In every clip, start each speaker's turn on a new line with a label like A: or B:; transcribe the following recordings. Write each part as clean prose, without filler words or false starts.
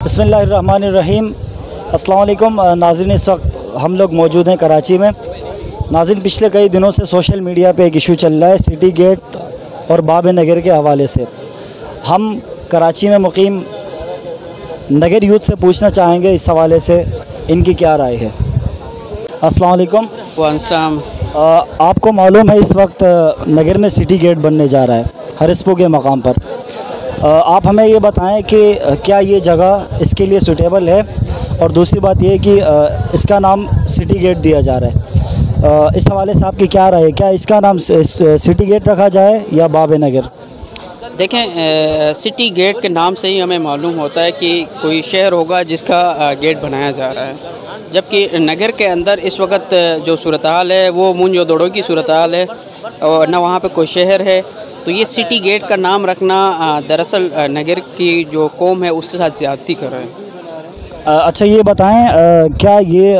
A: बिस्मिल्लाहिर्रहमानिर्रहीम। अस्सलाम वालेकुम नाज़रीन, इस वक्त हम लोग मौजूद हैं कराची में। नाज़रीन, पिछले कई दिनों से सोशल मीडिया पे एक इशू चल रहा है सिटी गेट और बाब नगर के हवाले से। हम कराची में मुकीम नगर यूथ से पूछना चाहेंगे इस हवाले से इनकी क्या राय है। अस्सलाम वालेकुम।
B: वालेकुम।
A: आपको मालूम है इस वक्त नगर में सिटी गेट बनने जा रहा है हरिस्पो के मकाम पर। आप हमें ये बताएं कि क्या ये जगह इसके लिए सूटेबल है, और दूसरी बात ये कि इसका नाम सिटी गेट दिया जा रहा है। इस हवाले से आपकी क्या राय है, क्या इसका नाम सिटी गेट रखा जाए या बाब नगर?
B: देखें, सिटी गेट के नाम से ही हमें मालूम होता है कि कोई शहर होगा जिसका गेट बनाया जा रहा है, जबकि नगर के अंदर इस वक्त जो सूरत हाल है वो मूंजो दड़ों की सूरत हाल है और न वहाँ पे कोई शहर है। तो ये सिटी गेट का नाम रखना दरअसल नगर की जो कौम है उसके साथ ज़्यादती कर रहे हैं।
A: अच्छा, ये बताएं क्या ये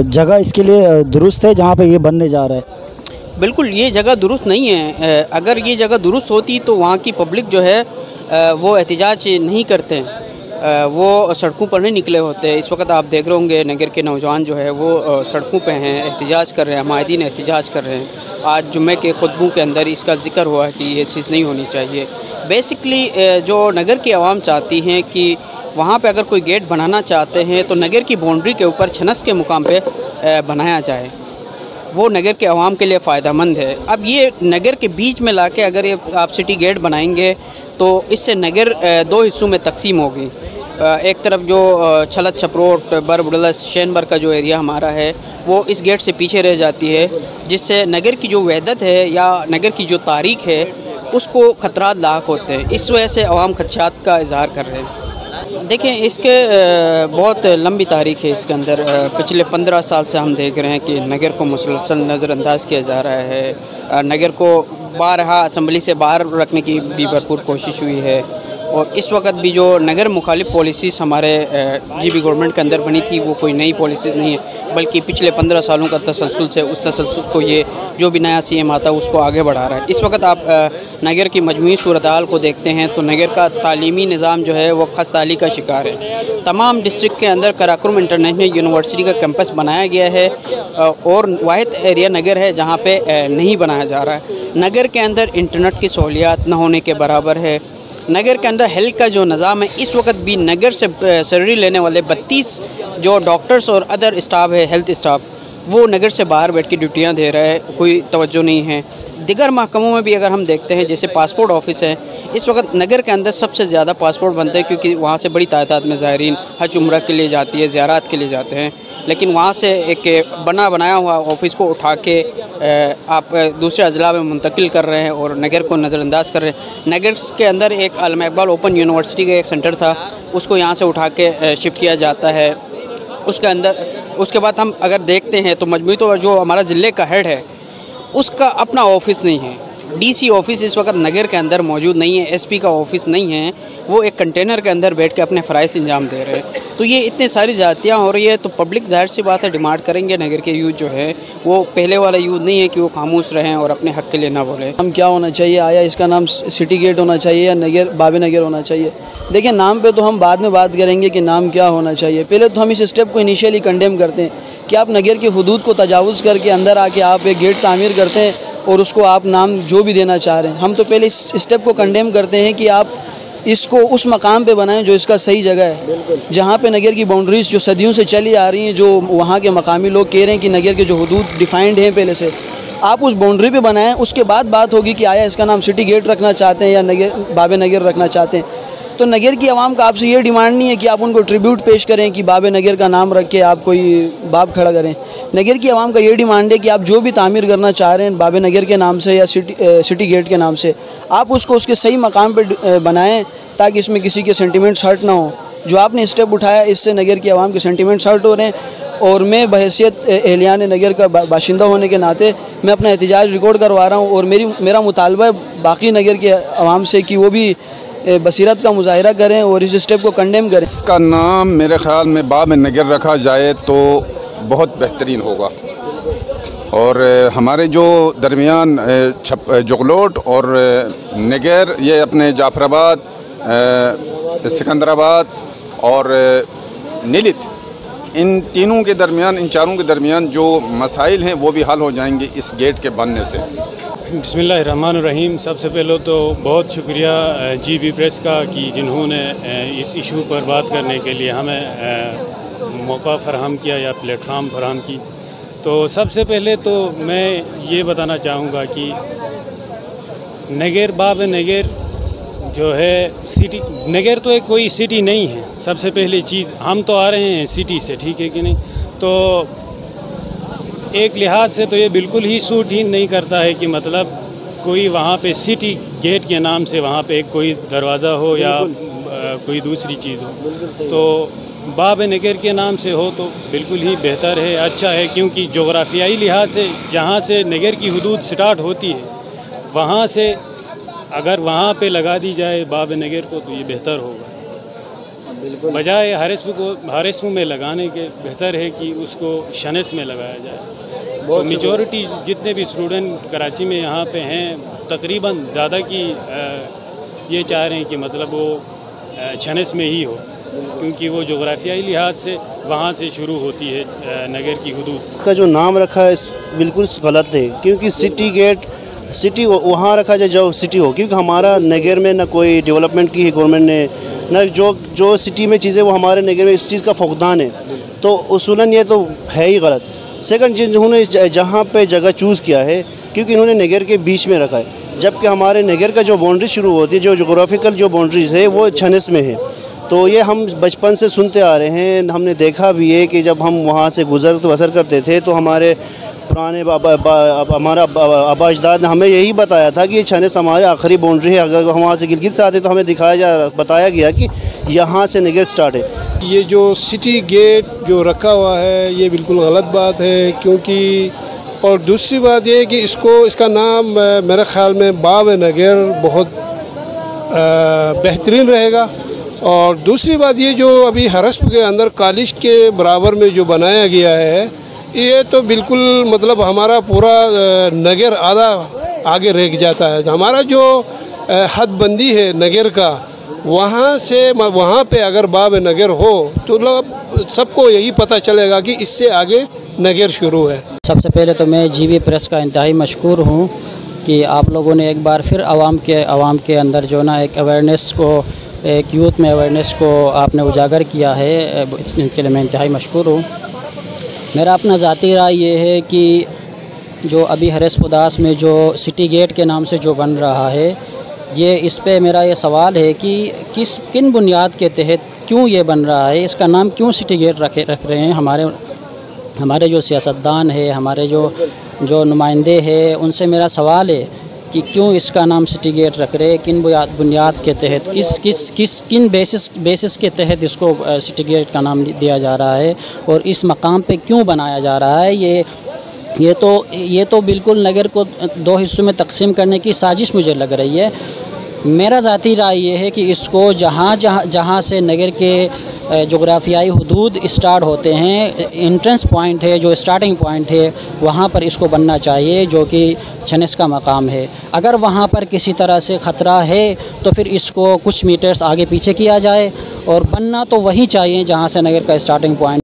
A: जगह इसके लिए दुरुस्त है जहाँ पे ये बनने जा रहा है?
B: बिल्कुल, ये जगह दुरुस्त नहीं है। अगर ये जगह दुरुस्त होती तो वहाँ की पब्लिक जो है वो एहतिजाज नहीं करते, वो सड़कों पर नहीं निकले होते। इस वक्त आप देख रहे होंगे नगर के नौजवान जो है वो सड़कों पे हैं, एहतिजाज कर रहे हैं, हमायदीन एहतिजाज कर रहे हैं। आज जुम्मे के खुतबों के अंदर इसका ज़िक्र हुआ है कि ये चीज़ नहीं होनी चाहिए। बेसिकली जो नगर की आवाम चाहती हैं कि वहाँ पे अगर कोई गेट बनाना चाहते हैं तो नगर की बाउंड्री के ऊपर छनस के मुकाम पे बनाया जाए, वो नगर के आवाम के लिए फ़ायदेमंद है। अब ये नगर के बीच में लाके अगर ये आप सिटी गेट बनाएंगे तो इससे नगर दो हिस्सों में तकसीम होगी। एक तरफ जो छलत छपरोट बरबुडलस शैनबर का जो एरिया हमारा है वो इस गेट से पीछे रह जाती है, जिससे नगर की जो वहदत है या नगर की जो तारीख है उसको ख़तरात लाक होते हैं। इस वजह से अवाम खदशात का इजहार कर रहे हैं। देखें, इसके बहुत लंबी तारीख है। इसके अंदर पिछले 15 साल से हम देख रहे हैं कि नगर को मुसलसल नज़रअंदाज किया जा रहा है। नगर को बारहा असम्बली से बाहर रखने की भी भरपूर कोशिश हुई है, और इस वक्त भी जो नगर मुखालिफ पॉलिसीज़ हमारे जीबी गवर्नमेंट के अंदर बनी थी वो कोई नई पॉलिसीज़ नहीं है, बल्कि पिछले 15 सालों का तसलसल से उस तसलसल को ये जो भी नया सीएम आता है उसको आगे बढ़ा रहा है। इस वक्त आप नगर की मजमूई सूरत हाल को देखते हैं तो नगर का तालीमी निज़ाम जो है वो खस्ताली का शिकार है। तमाम डिस्ट्रिक्ट के अंदर कराकुरम इंटरनेशनल यूनिवर्सिटी का कैंपस बनाया गया है और वाहिद एरिया नगर है जहाँ पर नहीं बनाया जा रहा है। नगर के अंदर इंटरनेट की सहूलियात न होने के बराबर है। नगर के अंदर हेल्थ का जो निज़ाम है, इस वक्त भी नगर से सैलरी लेने वाले 32 जो डॉक्टर्स और अदर स्टाफ है, हेल्थ स्टाफ, वो नगर से बाहर बैठ के ड्यूटियाँ दे रहा है, कोई तवज्जो नहीं है। दिगर महकमों में भी अगर हम देखते हैं, जैसे पासपोर्ट ऑफिस है, इस वक्त नगर के अंदर सबसे ज़्यादा पासपोर्ट बनते हैं क्योंकि वहाँ से बड़ी तादाद में ज़ायरीन हज उम्रा के लिए जाती है, ज़ियारत के लिए जाते हैं। लेकिन वहाँ से एक बनाया हुआ ऑफिस को उठा के आप दूसरे अजला में मुंतकिल कर रहे हैं और नगर को नज़रअंदाज कर रहे हैं। नगर के अंदर एक अल्लामा इकबाल ओपन यूनिवर्सिटी का एक सेंटर था, उसको यहाँ से उठा के शिफ्ट किया जाता है। उसके अंदर उसके बाद हम अगर देखते हैं तो मजमूई तो जो हमारा ज़िले का हेड है उसका अपना ऑफिस नहीं है। डीसी ऑफिस इस वक्त नगर के अंदर मौजूद नहीं है, एसपी का ऑफिस नहीं है, वो एक कंटेनर के अंदर बैठ के अपने फ़राइज़ अंजाम दे रहे हैं। तो ये इतनी सारी ज़्यादतियाँ हो रही है तो पब्लिक ज़ाहिर सी बात है डिमांड करेंगे। नगर के यूथ जो है वो पहले वाला यूथ नहीं है कि वो खामोश रहें और अपने हक़ के लिए ना बोलें।
C: हम क्या होना चाहिए, आया इसका नाम सिटी गेट होना चाहिए या नगर बाब नगर होना चाहिए? देखिए, नाम पे तो हम बाद में बात करेंगे कि नाम क्या होना चाहिए। पहले तो हम इस स्टेप को इनिशियली कंडेम करते हैं कि आप नगर की हुदूद को तजावुज़ करके अंदर आके आप एक गेट तामीर करते हैं और उसको आप नाम जो भी देना चाह रहे हैं। हम तो पहले इस स्टेप को कंडेम करते हैं कि आप इसको उस मकाम पे बनाएं जो इसका सही जगह है, जहाँ पे नगर की बाउंड्रीज़ जो सदियों से चली आ रही हैं, जो वहाँ के मकामी लोग कह रहे हैं कि नगर के जो हुदूद डिफाइंड हैं पहले से, आप उस बाउंड्री पे बनाएं। उसके बाद बात होगी कि आया इसका नाम सिटी गेट रखना चाहते हैं या नगर बाब नगर रखना चाहते हैं। तो नगर की आवाम का आपसे ये डिमांड नहीं है कि आप उनको ट्रिब्यूट पेश करें कि बाब नगर का नाम रख के आप कोई बाब खड़ा करें। नगर की आवाम का ये डिमांड है कि आप जो भी तामीर करना चाह रहे हैं बाब नगर के नाम से या सिटी गेट के नाम से, आप उसको उसके सही मकाम पे बनाएं ताकि इसमें किसी के सेंटिमेंट्स हर्ट ना हो। जो आपने स्टेप उठाया इससे नगर की आवाम के सेंटिमेंट्स हर्ट हो रहे हैं और मैं बहैसियत एहलियान नगर का बाशिंदा होने के नाते मैं अपना एहतिजाज रिकॉर्ड करवा रहा हूँ और मेरा मुतालबा है बाकी नगर के आवाम से कि वो भी बसीरत का मुजाहिरा करें और इस स्टेप को कंडेम करें।
D: इसका नाम मेरे ख़्याल में बाब नगर रखा जाए तो बहुत बेहतरीन होगा और हमारे जो दरमियान जगलोट और नगर, ये अपने जाफराबाद, सिकंदराबाद और नीलित, इन तीनों के दरमियान, इन चारों के दरमियान जो मसाइल हैं वो भी हल हो जाएंगे इस गेट के बनने से।
E: बिस्मिल्लाहिर्रहमानिर्रहीम। सबसे पहले तो बहुत शुक्रिया जीबी प्रेस का कि जिन्होंने इस इशू पर बात करने के लिए हमें मौका फराहम किया या प्लेटफार्म फराहम की। तो सबसे पहले तो मैं ये बताना चाहूँगा कि नगर बाब नगर जो है सिटी, नगर तो एक कोई सिटी नहीं है। सबसे पहली चीज़, हम तो आ रहे हैं सिटी से, ठीक है कि नहीं, तो एक लिहाज से तो ये बिल्कुल ही सूट ही नहीं करता है कि मतलब कोई वहाँ पे सिटी गेट के नाम से वहाँ पे कोई दरवाज़ा हो या कोई दूसरी चीज़ हो। तो बाब नगर के नाम से हो तो बिल्कुल ही बेहतर है, अच्छा है, क्योंकि जोग्राफियाई लिहाज से जहाँ से नगर की हदूद स्टार्ट होती है वहाँ से अगर वहाँ पे लगा दी जाए बाब नगर को तो ये बेहतर होगा, बजाय हरिस्म में लगाने के। बेहतर है कि उसको शनस में लगाया जाए। तो मेजॉरिटी जितने भी स्टूडेंट कराची में यहाँ पे हैं तकरीबन ज़्यादा की ये चाह रहे हैं कि मतलब वो शनस में ही हो, क्योंकि वो जोग्राफियाई लिहाज से वहाँ से शुरू होती है नगर की हदूद। का
F: जो नाम रखा है बिल्कुल गलत है, क्योंकि सिटी गेट, सिटी वहाँ रखा जाए जो सिटी हो, क्योंकि हमारा नगर में ना कोई डेवलपमेंट की है गवर्नमेंट ने, ना जो सिटी में चीज़ें वो हमारे नगर में इस चीज़ का फुकदान है। तो उसूलन ये तो है ही गलत। सेकंड चीज़, उन्होंने जहाँ पे जगह चूज़ किया है क्योंकि इन्होंने नगर के बीच में रखा है, जबकि हमारे नगर का जो बाउंड्री शुरू होती है, जो जोग्राफिकल जो बाउंड्रीज है वो छनस में है। तो ये हम बचपन से सुनते आ रहे हैं, हमने देखा भी है कि जब हम वहाँ से गुजर तो बसर करते थे तो हमारे पुराने हमारा आबा अजदाद ने हमें यही बताया था कि ये छनस हमारे आखिरी बाउंड्री है। अगर हम वहाँ से गिलगित से आते तो हमें बताया गया कि यहाँ से नगर स्टार्ट है।
G: ये जो सिटी गेट जो रखा हुआ है ये बिल्कुल गलत बात है, क्योंकि और दूसरी बात ये है कि इसका नाम मेरे ख़्याल में बाब नगर बहुत बेहतरीन रहेगा। और दूसरी बात ये जो अभी हरस्प के अंदर कॉलेज के बराबर में जो बनाया गया है, ये तो बिल्कुल मतलब हमारा पूरा नगर आधा आगे रह जाता है। हमारा जो हदबंदी है नगर का, वहाँ से वहाँ पे अगर बाब नगर हो तो लोग सबको यही पता चलेगा कि इससे आगे नगर शुरू है।
H: सबसे पहले तो मैं जीबी प्रेस का इंतहाई मशकूर हूँ कि आप लोगों ने एक बार फिर आवाम के अंदर जो ना एक अवेयरनेस को, एक यूथ में अवेयरनेस को आपने उजागर किया है, इसके लिए मैं इंतहाई मशकूर हूँ। मेरा अपना ज़ाती राय ये है कि जो अभी हरिस्प उदास में जो सिटी गेट के नाम से जो बन रहा है, ये इस पे मेरा ये सवाल है कि किन बुनियाद के तहत क्यों ये बन रहा है, इसका नाम क्यों सिटी गेट रख रहे हैं। हमारे जो सियासतदान है, हमारे जो नुमाइंदे हैं, उनसे मेरा सवाल है कि क्यों इसका नाम सिटी गेट रख रहे हैं, किन बुनियाद के तहत, किन बेसिस के तहत इसको सिटी गेट का नाम दिया जा रहा है और इस मकाम पे क्यों बनाया जा रहा है। ये तो बिल्कुल नगर को दो हिस्सों में तकसीम करने की साजिश मुझे लग रही है। मेरा ज़ाती राय ये है कि इसको जहाँ से नगर के जोग्राफियाई हदूद स्टार्ट होते हैं, इंट्रेंस पॉइंट है, जो स्टार्टिंग पॉइंट है, वहाँ पर इसको बनना चाहिए, जो कि छनस का मकाम है। अगर वहाँ पर किसी तरह से ख़तरा है तो फिर इसको कुछ मीटर्स आगे पीछे किया जाए, और बनना तो वहीं चाहिए जहाँ से नगर का स्टार्टिंग पॉइंट